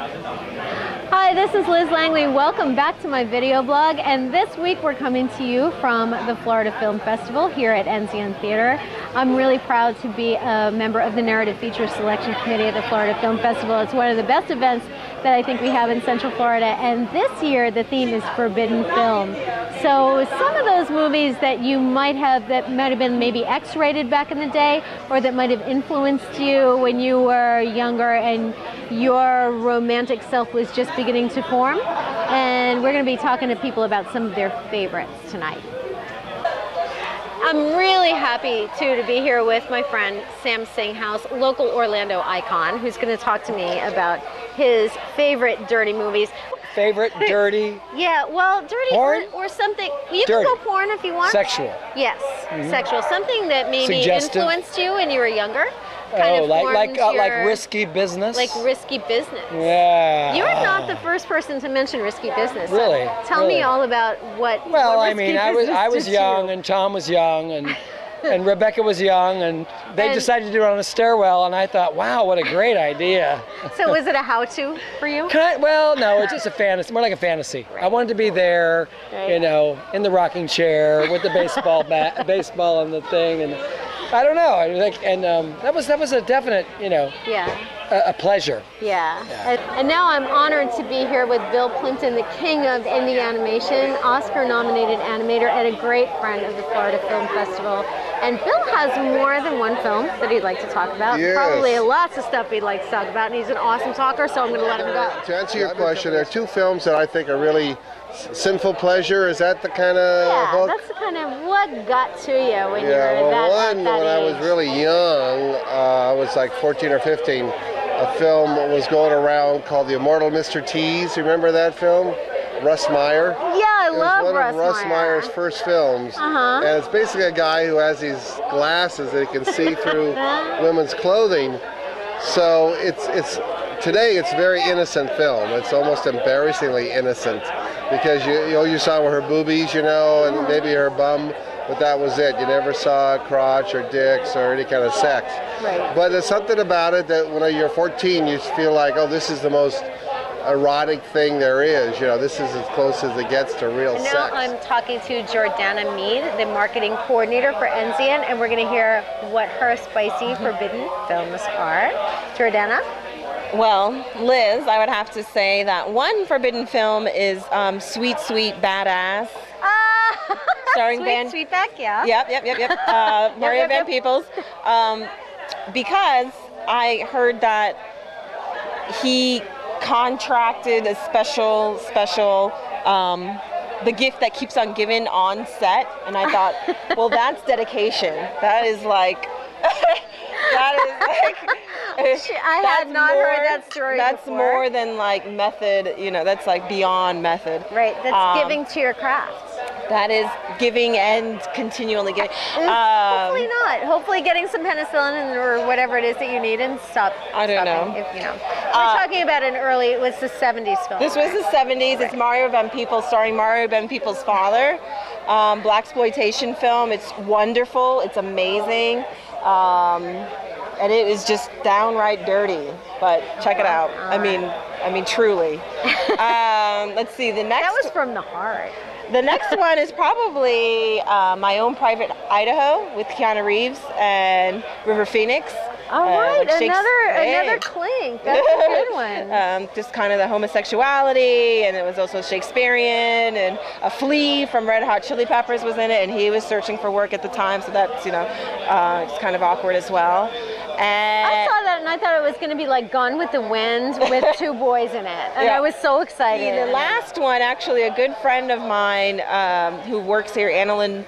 Hi, this is Liz Langley. Welcome back to my video blog, and this week we're coming to you from the Florida Film Festival here at Enzian Theater. I'm really proud to be a member of the Narrative Feature Selection Committee at the Florida Film Festival. It's one of the best events that I think we have in Central Florida, and this year the theme is forbidden film. So some of those movies that you might have been maybe X-rated back in the day, or that might have influenced you when you were younger and your romantic self was just beginning to form. And we're going to be talking to people about some of their favorites tonight. I'm really happy to be here with my friend Sam Singhaus, local Orlando icon, who's going to talk to me about his favorite dirty movies. Favorite dirty? Yeah, well, dirty porn? Or something. You dirty. can go porn if you want. Sexual. Yes, sexual. Something that maybe Suggestive. Influenced you when you were younger. Like Risky Business? Like Risky Business. Yeah. You are not the first person to mention Risky Business. So really? Tell me all about what. Well, what I mean, I was young, and Tom was young, and Rebecca was young, and they decided to do it on a stairwell, and I thought, wow, what a great idea. So was it a how-to for you? Well, no, it's just a fantasy, more like a fantasy. Right. I wanted to be there, right. You know, in the rocking chair with the baseball bat, baseball and the thing, and I don't know. That was a definite, you know. Yeah. A pleasure. Yeah. And now I'm honored to be here with Bill Plympton, the king of indie animation, Oscar-nominated animator, and a great friend of the Florida Film Festival. And Bill has more than one film that he'd like to talk about. Yes. Probably lots of stuff he'd like to talk about, and he's an awesome talker, so I'm going to let him go. To answer your question, there are two films that I think are really sinful pleasure. Is that the kind of hook? That's the kind of what got to you when you were that that when I was really young, I was like 14 or 15, a film was going around called The Immortal Mr. Tease. Remember that film? Russ Meyer. Yeah, I love Russ Meyer. It was one of Russ Meyer's first films. And it's basically a guy who has these glasses that he can see through women's clothing. So today it's a very innocent film. It's almost embarrassingly innocent because you saw her boobies, you know, and maybe her bum, but that was it. You never saw crotch or dicks or any kind of sex. Right. But there's something about it that when you're 14, you feel like, oh, this is the most erotic thing there is. You know, this is as close as it gets to real sex. Now I'm talking to Jordana Meade, the marketing coordinator for Enzian, and we're going to hear what her spicy forbidden films are. Jordana? Well, Liz, I would have to say that one forbidden film is Sweet Sweet Badass. Starring Sweetback, yeah. Yep. Mario Van Peebles. Because I heard that he contracted a special the gift that keeps on giving on set, and I thought, well, that's dedication. That is like I had not heard that story That's before. more than like method, you know, that's like beyond method. Right, that's giving to your craft. That is giving and continually giving. Hopefully not. Hopefully getting some penicillin or whatever it is that you need and stop. I don't know. If, you know. We're talking about it was the 70s film. This was the 70s. Right. It's Mario Van Peebles, starring Mario Van Peebles' father. Blaxploitation film. It's wonderful. It's amazing. And it is just downright dirty, but check it out. I mean, truly. Let's see, the next... That was from the heart. The next one is probably My Own Private Idaho with Keanu Reeves and River Phoenix. All right, another clink. That's a good one. Just kind of the homosexuality, and it was also Shakespearean, and a flea from Red Hot Chili Peppers was in it, and he was searching for work at the time, so that's, you know, it's kind of awkward as well. And I saw that and I thought it was going to be like Gone with the Wind with two boys in it, and I was so excited. The last one, actually, a good friend of mine who works here, Annalyn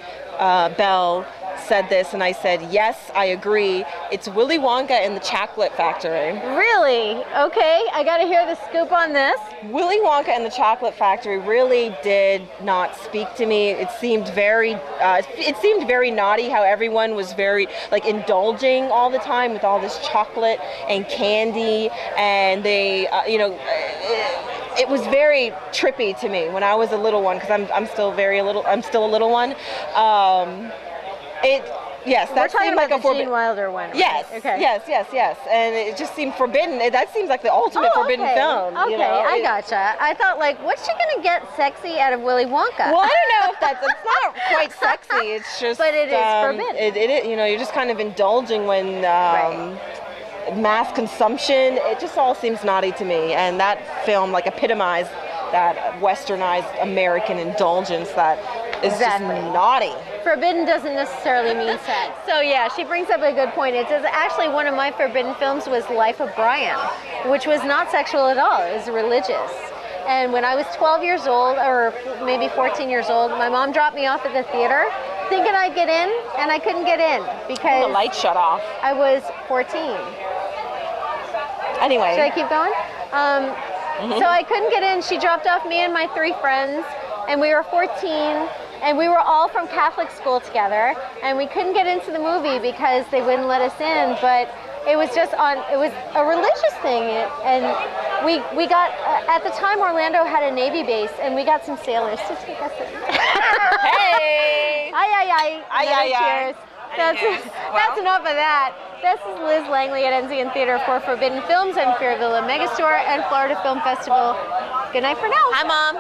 Bell, said this, and I said, yes, I agree. It's Willy Wonka and the Chocolate Factory. Really? Okay, I got to hear the scoop on this. Willy Wonka and the Chocolate Factory really did not speak to me. It seemed very naughty how everyone was very like indulging all the time with all this chocolate and candy, and they, it was very trippy to me when I was a little one, because I'm still a little one. Yes, We're that talking seemed about like a the Gene Wilder one. Right? Yes. Okay. Yes. And it just seemed forbidden. That seems like the ultimate forbidden film. Okay, you know? I gotcha. I thought, like, what's she gonna get sexy out of Willy Wonka? Well, I don't know if it's not quite sexy. It's just. But it is forbidden. It you know, you're just kind of indulging when. Mass consumption, it just all seems naughty to me, and that film like epitomized that westernized American indulgence that is just naughty. Forbidden doesn't necessarily mean sex. So yeah, she brings up a good point. It says actually one of my forbidden films was Life of Brian, which was not sexual at all. It was religious. And when I was 12 years old, or maybe 14 years old, my mom dropped me off at the theater thinking I'd get in, and I couldn't get in because the light shut off. I was 14. Anyway. Should I keep going? So I couldn't get in. She dropped off me and my 3 friends, and we were 14, and we were all from Catholic school together, and we couldn't get into the movie because they wouldn't let us in, but it was just it was a religious thing, and we got, at the time Orlando had a Navy base, and we got some sailors to take us in. Hey! Aye. Cheers. That's enough of that. This is Liz Langley at Enzian Theater for Forbidden Films and Fairvilla Megastore and Florida Film Festival. Good night for now. Hi, Mom.